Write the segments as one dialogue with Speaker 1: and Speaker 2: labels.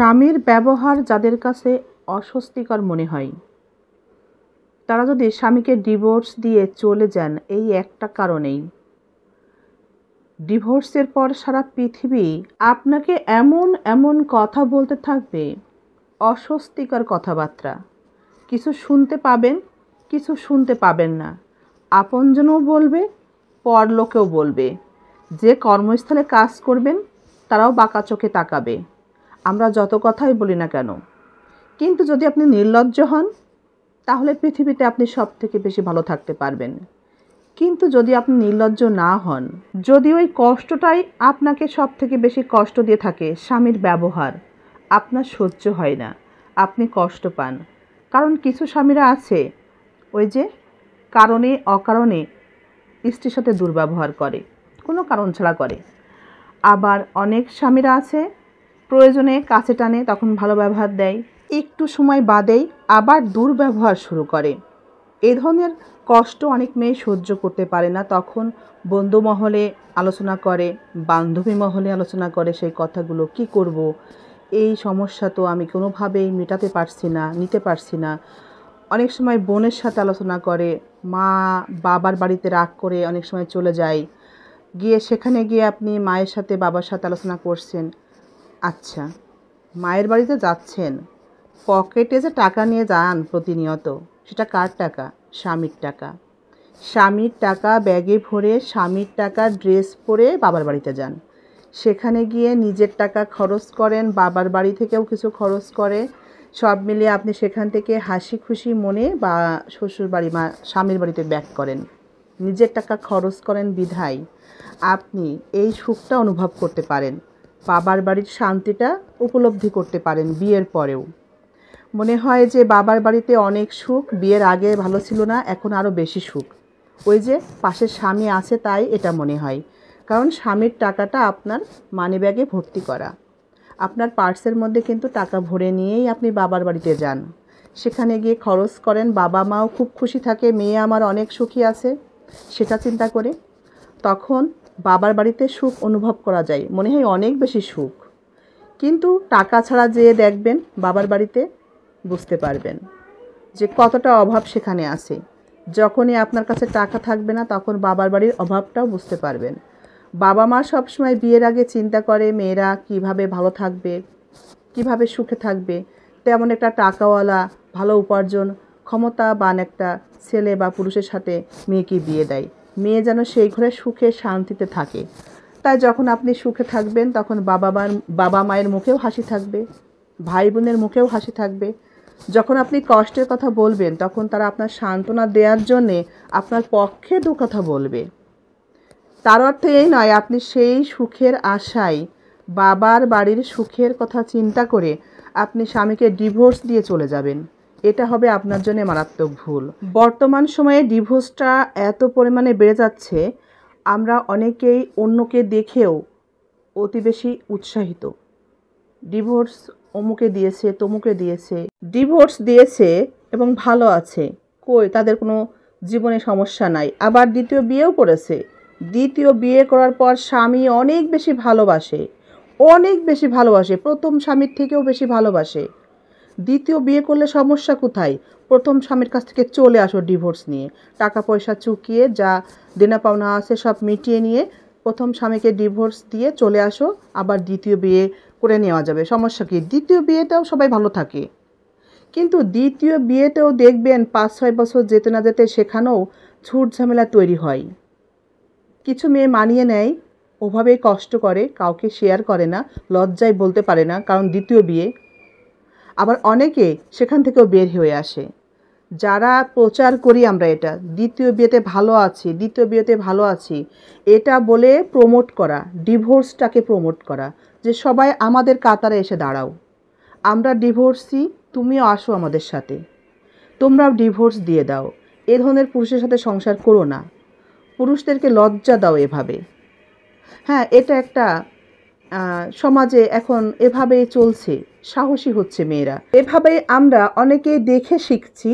Speaker 1: স্বামীর ব্যবহার যাদের কাছে অস্বস্তিকর মনে হয়, তারা যদি স্বামীকে ডিভোর্স দিয়ে চলে যান এই একটা কারণেই, ডিভোর্সের পর সারা পৃথিবী আপনাকে এমন এমন কথা বলতে থাকবে, অস্বস্তিকর কথাবার্তা। কিছু শুনতে পাবেন, কিছু শুনতে পাবেন না। আপনজনও বলবে, পরলোকেও বলবে। যে কর্মস্থলে কাজ করবেন তারাও বাঁকা চোখে তাকাবে, আমরা যত কথাই বলি না কেন। কিন্তু যদি আপনি নির্লজ্জ হন, তাহলে পৃথিবীতে আপনি সব থেকে বেশি ভালো থাকতে পারবেন। কিন্তু যদি আপনি নির্লজ্জ না হন, যদি ওই কষ্টটাই আপনাকে সব থেকে বেশি কষ্ট দিয়ে থাকে, স্বামীর ব্যবহার আপনার সহ্য হয় না, আপনি কষ্ট পান। কারণ কিছু স্বামীরা আছে ওই যে কারণে অকারণে স্ত্রীর সাথে দুর্ব্যবহার করে, কোনো কারণ ছাড়া করে। আবার অনেক স্বামীরা আছে প্রয়োজনে কাছে টানে, তখন ভালো ব্যবহার দেয়, একটু সময় বাদেই আবার দুর্ব্যবহার শুরু করে। এই ধরনের কষ্ট অনেক মেয়ে সহ্য করতে পারে না, তখন বন্ধু মহলে আলোচনা করে, বান্ধবী মহলে আলোচনা করে সেই কথাগুলো। কি করব, এই সমস্যা তো আমি কোনোভাবেই মেটাতে পারছি না, নিতে পারছি না। অনেক সময় বোনের সাথে আলোচনা করে, মা বাবার বাড়িতে রাগ করে অনেক সময় চলে যায়, গিয়ে সেখানে গিয়ে আপনি মায়ের সাথে বাবার সাথে আলোচনা করছেন। আচ্ছা, মায়ের বাড়িতে যাচ্ছেন, পকেটে যে টাকা নিয়ে যান প্রতিনিয়ত, সেটা কার টাকা? স্বামীর টাকা। স্বামীর টাকা ব্যাগে ভরে, স্বামীর টাকা ড্রেস পরে বাবার বাড়িতে যান। সেখানে গিয়ে নিজের টাকা খরচ করেন, বাবার বাড়ি থেকেও কিছু খরচ করে, সব মিলিয়ে আপনি সেখান থেকে হাসি খুশি মনে বা শ্বশুর বাড়ি স্বামীর বাড়িতে ব্যাক করেন। নিজের টাকা খরচ করেন বিধায় আপনি এই সুখটা অনুভব করতে পারেন, বাবার বাড়ির শান্তিটা উপলব্ধি করতে পারেন। বিয়ের পরেও মনে হয় যে বাবার বাড়িতে অনেক সুখ, বিয়ের আগে ভালো ছিল না, এখন আরও বেশি সুখ। ওই যে পাশে স্বামী আছে তাই এটা মনে হয়। কারণ স্বামীর টাকাটা আপনার মানিব্যাগে ভর্তি করা, আপনার পার্সের মধ্যে কিন্তু টাকা ভরে নিয়েই আপনি বাবার বাড়িতে যান। সেখানে গিয়ে খরচ করেন, বাবা মাও খুব খুশি থাকে, মেয়ে আমার অনেক সুখী আছে সেটা চিন্তা করে। তখন বাবার বাড়িতে সুখ অনুভব করা যায়, মনে হয় অনেক বেশি সুখ। কিন্তু টাকা ছাড়া যেয়ে দেখবেন বাবার বাড়িতে, বুঝতে পারবেন যে কতটা অভাব সেখানে আছে। যখনই আপনার কাছে টাকা থাকবে না, তখন বাবার বাড়ির অভাবটাও বুঝতে পারবেন। বাবা মা সবসময় বিয়ের আগে চিন্তা করে মেয়েরা কিভাবে ভালো থাকবে, কিভাবে সুখে থাকবে। তেমন একটা টাকাওয়ালা, ভালো উপার্জন ক্ষমতাবান একটা ছেলে বা পুরুষের সাথে মেয়েকে বিয়ে দেয়, মেয়ে যেন সেই ঘরে সুখে শান্তিতে থাকে। তাই যখন আপনি সুখে থাকবেন, তখন বাবা মায়ের মুখেও হাসি থাকবে, ভাই বোনের মুখেও হাসি থাকবে। যখন আপনি কষ্টের কথা বলবেন, তখন তারা আপনার সান্ত্বনা দেওয়ার জন্যে আপনার পক্ষে দু কথা বলবে। তার অর্থ এই নয় আপনি সেই সুখের আশায় বাবার বাড়ির সুখের কথা চিন্তা করে আপনি স্বামীকে ডিভোর্স দিয়ে চলে যাবেন। এটা হবে আপনার জন্য মারাত্মক ভুল। বর্তমান সময়ে ডিভোর্সটা এত পরিমাণে বেড়ে যাচ্ছে, আমরা অনেকেই অন্যকে দেখেও অতি বেশি উৎসাহিত। ডিভোর্স অমুকে দিয়েছে, তমুকে দিয়েছে, ডিভোর্স দিয়েছে এবং ভালো আছে, কই তাদের কোনো জীবনে সমস্যা নাই। আবার দ্বিতীয় বিয়েও করেছে, দ্বিতীয় বিয়ে করার পর স্বামী অনেক বেশি ভালোবাসে, অনেক বেশি ভালোবাসে, প্রথম স্বামীর থেকেও বেশি ভালোবাসে। দ্বিতীয় বিয়ে করলে সমস্যা কোথায়? প্রথম স্বামীর কাছ থেকে চলে আসো ডিভোর্স নিয়ে, টাকা পয়সা চুকিয়ে যা দেনা পাওনা আছে সব মিটিয়ে নিয়ে প্রথম স্বামীকে ডিভোর্স দিয়ে চলে আসো, আবার দ্বিতীয় বিয়ে করে নেওয়া যাবে। সমস্যা কি? দ্বিতীয় বিয়েটাও সবাই ভালো থাকে। কিন্তু দ্বিতীয় বিয়েতেও দেখবেন 5-6 বছর যেতে না যেতে সেখানেও ঝুট ঝামেলা তৈরি হয়। কিছু মেয়ে মানিয়ে নেয়, ওভাবেই কষ্ট করে, কাউকে শেয়ার করে না, লজ্জায় বলতে পারে না, কারণ দ্বিতীয় বিয়ে। আবার অনেকে সেখান থেকেও বের হয়ে আসে। যারা প্রচার করি আমরা এটা, দ্বিতীয় বিয়েতে ভালো আছি, দ্বিতীয় বিয়েতে ভালো আছি, এটা বলে প্রমোট করা, ডিভোর্সটাকে প্রমোট করা, যে সবাই আমাদের কাতারে এসে দাঁড়াও, আমরা ডিভোর্সি, তুমিও আসো আমাদের সাথে, তোমরাও ডিভোর্স দিয়ে দাও। এ ধরনের পুরুষের সাথে সংসার করো না, পুরুষদেরকে লজ্জা দাও এভাবে। হ্যাঁ, এটা একটা সমাজে এখন এভাবেই চলছে, সাহসী হচ্ছে মেয়েরা। এভাবেই আমরা অনেকেই দেখে শিখছি,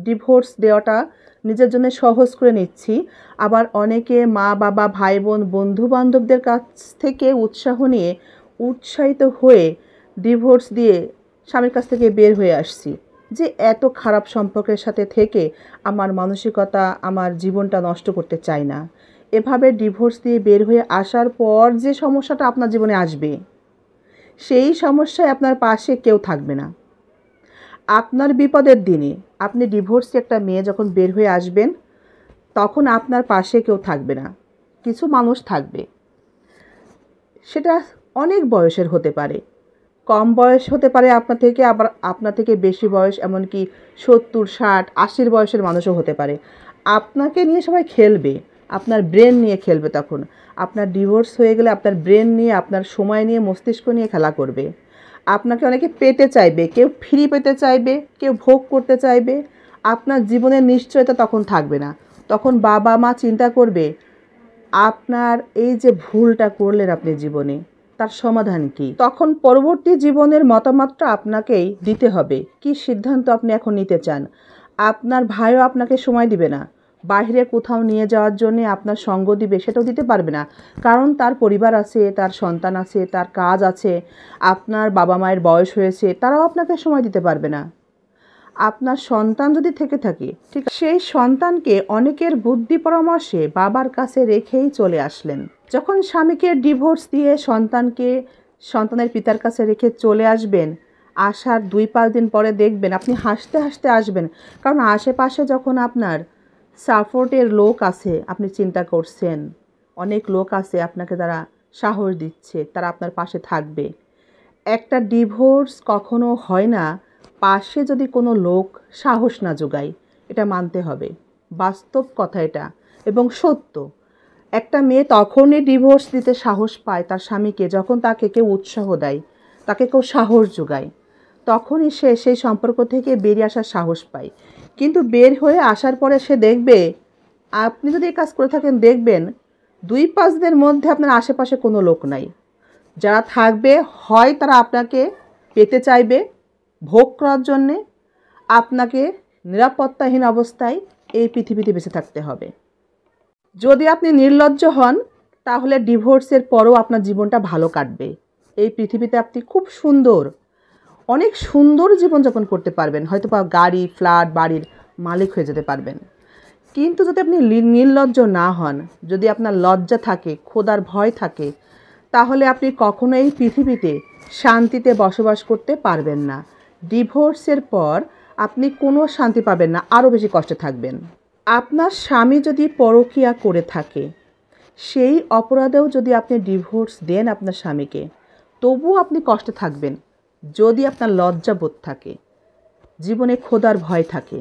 Speaker 1: ডিভোর্স দেওয়াটা নিজের জন্য সহজ করে নিচ্ছি। আবার অনেকে মা বাবা ভাই বোন বন্ধু বান্ধবদের কাছ থেকে উৎসাহ নিয়ে উৎসাহিত হয়ে ডিভোর্স দিয়ে স্বামীর কাছ থেকে বের হয়ে আসছি, যে এত খারাপ সম্পর্কের সাথে থেকে আমার মানসিকতা, আমার জীবনটা নষ্ট করতে চাই না। এভাবে ডিভোর্স দিয়ে বের হয়ে আসার পর যে সমস্যাটা আপনার জীবনে আসবে, সেই সমস্যায় আপনার পাশে কেউ থাকবে না। আপনার বিপদের দিনে আপনি ডিভোর্সে একটা মেয়ে যখন বের হয়ে আসবেন, তখন আপনার পাশে কেউ থাকবে না। কিছু মানুষ থাকবে, সেটা অনেক বয়সের হতে পারে, কম বয়স হতে পারে আপনার থেকে, আবার আপনার থেকে বেশি বয়স, এমনকি 70, 60, 80 বয়সের মানুষও হতে পারে। আপনাকে নিয়ে সবাই খেলবে, আপনার ব্রেন নিয়ে খেলবে। তখন আপনার ডিভোর্স হয়ে গেলে আপনার ব্রেন নিয়ে, আপনার সময় নিয়ে, মস্তিষ্ক নিয়ে খেলা করবে। আপনাকে অনেকে পেতে চাইবে, কেউ ফ্রি পেতে চাইবে, কেউ ভোগ করতে চাইবে। আপনার জীবনের নিশ্চয়তা তখন থাকবে না। তখন বাবা মা চিন্তা করবে আপনার এই যে ভুলটা করলেন আপনি জীবনে, তার সমাধান কি। তখন পরবর্তী জীবনের মতামতটা আপনাকেই দিতে হবে, কি সিদ্ধান্ত আপনি এখন নিতে চান। আপনার ভাইও আপনাকে সময় দিবে না, বাইরে কোথাও নিয়ে যাওয়ার জন্য আপনার সঙ্গ দিবে, সেটাও দিতে পারবে না, কারণ তার পরিবার আছে, তার সন্তান আছে, তার কাজ আছে। আপনার বাবা মায়ের বয়স হয়েছে, তারাও আপনাকে সময় দিতে পারবে না। আপনার সন্তান যদি থেকে থাকে, ঠিক সেই সন্তানকে অনেকের বুদ্ধি পরামর্শে বাবার কাছে রেখেই চলে আসলেন। যখন স্বামীকে ডিভোর্স দিয়ে সন্তানের পিতার কাছে রেখে চলে আসবেন, আসার 2-5 দিন পরে দেখবেন আপনি হাসতে হাসতে আসবেন, কারণ আশেপাশে যখন আপনার সাপোর্টের লোক আছে, আপনি চিন্তা করছেন অনেক লোক আছে আপনাকে তারা সাহস দিচ্ছে, তারা আপনার পাশে থাকবে। একটা ডিভোর্স কখনো হয় না পাশে যদি কোনো লোক সাহস না যোগায়, এটা মানতে হবে, বাস্তব কথা এটা এবং সত্য। একটা মেয়ে তখনই ডিভোর্স দিতে সাহস পায় তার স্বামীকে, যখন তাকে কেউ উৎসাহ দেয়, তাকে কেউ সাহস যোগায়, তখনই সে সেই সম্পর্ক থেকে বেরিয়ে আসার সাহস পায়। কিন্তু বের হয়ে আসার পরে সে দেখবে, আপনি যদি এই কাজ করে থাকেন, দেখবেন 2-5 দিনের মধ্যে আপনার আশেপাশে কোনো লোক নাই। যারা থাকবে, হয় তারা আপনাকে পেতে চাইবে ভোগ করার জন্যে, আপনাকে নিরাপত্তাহীন অবস্থায় এই পৃথিবীতে বেঁচে থাকতে হবে। যদি আপনি নির্লজ্জ হন, তাহলে ডিভোর্সের পরও আপনার জীবনটা ভালো কাটবে। এই পৃথিবীতে আপনি খুব অনেক সুন্দর জীবনযাপন করতে পারবেন, হয়তো বা গাড়ি, ফ্ল্যাট, বাড়ির মালিক হয়ে যেতে পারবেন। কিন্তু যদি আপনি নির্লজ্জ না হন, যদি আপনার লজ্জা থাকে, খোদার ভয় থাকে, তাহলে আপনি কখনো এই পৃথিবীতে শান্তিতে বসবাস করতে পারবেন না। ডিভোর্সের পর আপনি কোনো শান্তি পাবেন না, আরও বেশি কষ্টে থাকবেন। আপনার স্বামী যদি পরকীয়া করে থাকে, সেই অপরাধেও যদি আপনি ডিভোর্স দেন আপনার স্বামীকে, তবুও আপনি কষ্টে থাকবেন, যদি আপনার লজ্জাবোধ থাকে, জীবনে খোদার ভয় থাকে।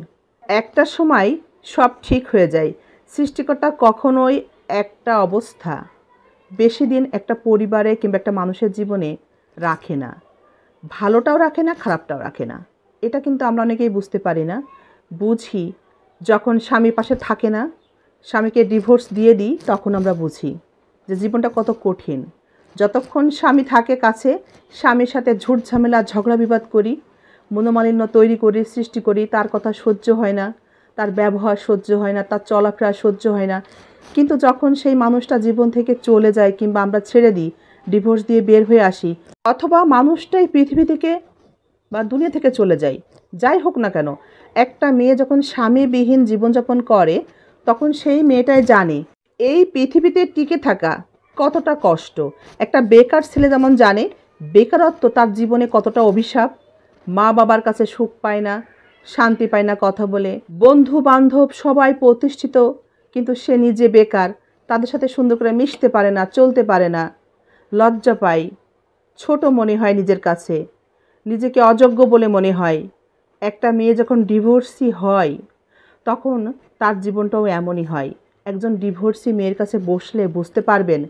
Speaker 1: একটা সময় সব ঠিক হয়ে যায়। সৃষ্টিকর্তা কখনোই একটা অবস্থা বেশি দিন একটা পরিবারে কিংবা একটা মানুষের জীবনে রাখে না, ভালোটাও রাখে না, খারাপটাও রাখে না। এটা কিন্তু আমরা অনেকেই বুঝতে পারি না। বুঝি যখন স্বামী পাশে থাকে না, স্বামীকে ডিভোর্স দিয়ে দিই, তখন আমরা বুঝি যে জীবনটা কত কঠিন। যতক্ষণ স্বামী থাকে কাছে, স্বামীর সাথে ঝুট ঝামেলা, ঝগড়া বিবাদ করি, মনোমালিন্য তৈরি করি, সৃষ্টি করি, তার কথা সহ্য হয় না, তার ব্যবহার সহ্য হয় না, তার চলাফেরা সহ্য হয় না। কিন্তু যখন সেই মানুষটা জীবন থেকে চলে যায়, কিংবা আমরা ছেড়ে দিই, ডিভোর্স দিয়ে বের হয়ে আসি, অথবা মানুষটাই পৃথিবী থেকে বা দুনিয়া থেকে চলে যায়, যাই হোক না কেন, একটা মেয়ে যখন স্বামীবিহীন জীবনযাপন করে, তখন সেই মেয়েটাই জানে এই পৃথিবীতে টিকে থাকা কতটা কষ্ট। একটা বেকার ছেলে যেমন জানে বেকারত্ব তার জীবনে কতটা অভিশাপ, মা বাবার কাছে সুখ পায় না, শান্তি পায় না কথা বলে, বন্ধু বান্ধব সবাই প্রতিষ্ঠিত, কিন্তু সে নিজে বেকার, তাদের সাথে সুন্দর করে মিশতে পারে না, চলতে পারে না, লজ্জা পায়, ছোট মনে হয় নিজের কাছে, নিজেকে অযোগ্য বলে মনে হয়। একটা মেয়ে যখন ডিভোর্সি হয়, তখন তার জীবনটাও এমনই হয়। একজন ডিভোর্সি মেয়ের কাছে বসলে বুঝতে পারবেন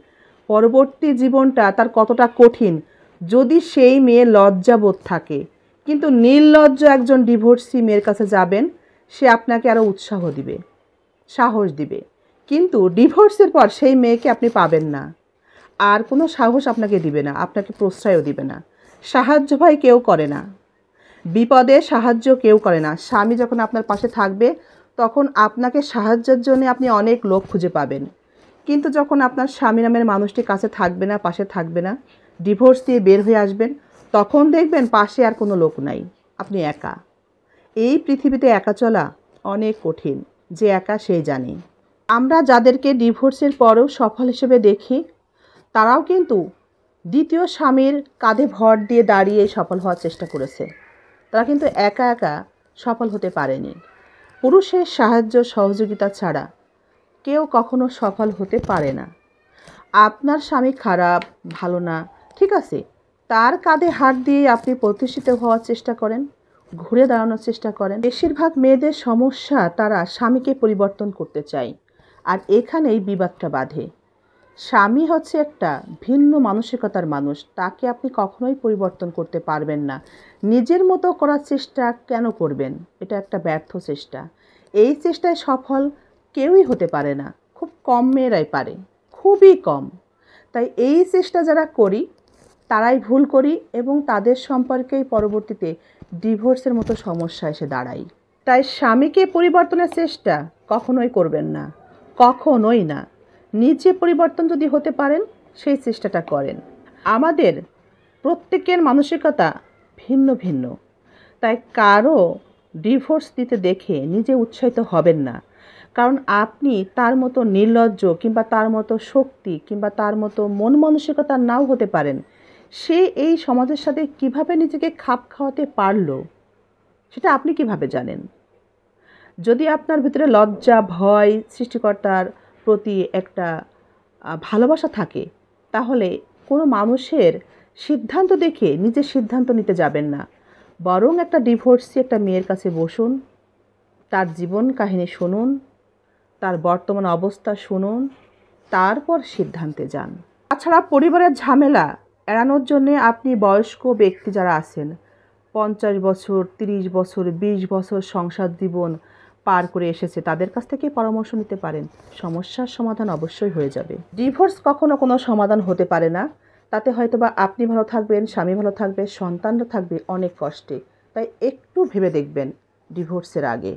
Speaker 1: পরবর্তী জীবনটা তার কতটা কঠিন, যদি সেই মেয়ে লজ্জাবোধ থাকে। কিন্তু নির্লজ্জ একজন ডিভোর্সি মেয়ের কাছে যাবেন, সে আপনাকে আরও উৎসাহ দিবে, সাহস দিবে। কিন্তু ডিভোর্সের পর সেই মেয়েকে আপনি পাবেন না, আর কোনো সাহস আপনাকে দিবে না, আপনাকে প্রশ্রয়ও দিবে না। সাহায্য ভাই কেউ করে না, বিপদে সাহায্য কেউ করে না। স্বামী যখন আপনার পাশে থাকবে, তখন আপনাকে সাহায্যের জন্য আপনি অনেক লোক খুঁজে পাবেন। কিন্তু যখন আপনার স্বামী নামের মানুষটি কাছে থাকবে না, পাশে থাকবে না, ডিভোর্স দিয়ে বের হয়ে আসবেন, তখন দেখবেন পাশে আর কোনো লোক নাই, আপনি একা। এই পৃথিবীতে একা চলা অনেক কঠিন, যে একা সেই জানে। আমরা যাদেরকে ডিভোর্সের পরেও সফল হিসেবে দেখি, তারাও কিন্তু দ্বিতীয় স্বামীর কাঁধে ভর দিয়ে দাঁড়িয়ে সফল হওয়ার চেষ্টা করেছে। তারা কিন্তু একা একা সফল হতে পারেনি। পুরুষের সাহায্য সহযোগিতা ছাড়া কেউ কখনো সফল হতে পারে না। আপনার স্বামী খারাপ, ভালো না, ঠিক আছে, তার কাঁধে হাত দিয়ে আপনি প্রতিষ্ঠিত হওয়ার চেষ্টা করেন, ঘুরে দাঁড়ানোর চেষ্টা করেন। বেশিরভাগ মেয়েদের সমস্যা, তারা স্বামীকে পরিবর্তন করতে চায়, আর এখানেই বিবাদটা বাধে। স্বামী হচ্ছে একটা ভিন্ন মানসিকতার মানুষ, তাকে আপনি কখনোই পরিবর্তন করতে পারবেন না। নিজের মতো করার চেষ্টা কেন করবেন? এটা একটা ব্যর্থ চেষ্টা। এই চেষ্টায় সফল কেউই হতে পারে না, খুব কম মেয়েরাই পারে, খুবই কম। তাই এই চেষ্টা যারা করি তারাই ভুল করি, এবং তাদের সম্পর্কেই পরবর্তীতে ডিভোর্সের মতো সমস্যা এসে দাঁড়ায়। তাই স্বামীকে পরিবর্তনের চেষ্টা কখনোই করবেন না, কখনোই না। নিজে পরিবর্তন যদি হতে পারেন সেই চেষ্টাটা করেন। আমাদের প্রত্যেকের মানসিকতা ভিন্ন ভিন্ন, তাই কারো ডিভোর্স দিতে দেখে নিজে উৎসাহিত হবেন না। কারণ আপনি তার মতো নির্লজ্জ, কিংবা তার মতো শক্তি, কিংবা তার মতো মন মানসিকতা নাও হতে পারেন। সে এই সমাজের সাথে কিভাবে নিজেকে খাপ খাওয়াতে পারলো, সেটা আপনি কিভাবে জানেন? যদি আপনার ভিতরে লজ্জা, ভয়, সৃষ্টিকর্তার প্রতি একটা ভালোবাসা থাকে, তাহলে কোনো মানুষের সিদ্ধান্ত দেখে নিজের সিদ্ধান্ত নিতে যাবেন না। বরং একটা ডিভোর্সি একটা মেয়ের কাছে বসুন, তার জীবন কাহিনী শুনুন, তার বর্তমান অবস্থা শুনুন, তারপর সিদ্ধান্তে যান। তাছাড়া পরিবারের ঝামেলা এড়ানোর জন্যে আপনি বয়স্ক ব্যক্তি যারা আছেন, 50 বছর, 30 বছর, 20 বছর সংসার জীবন পার করে এসেছে, তাদের কাছ থেকে পরামর্শ নিতে পারেন। সমস্যার সমাধান অবশ্যই হয়ে যাবে। ডিভোর্স কখনো কোনো সমাধান হতে পারে না। তাতে হয়তোবা আপনি ভালো থাকবেন, স্বামী ভালো থাকবে, সন্তানরা থাকবে অনেক কষ্টে। তাই একটু ভেবে দেখবেন ডিভোর্সের আগে।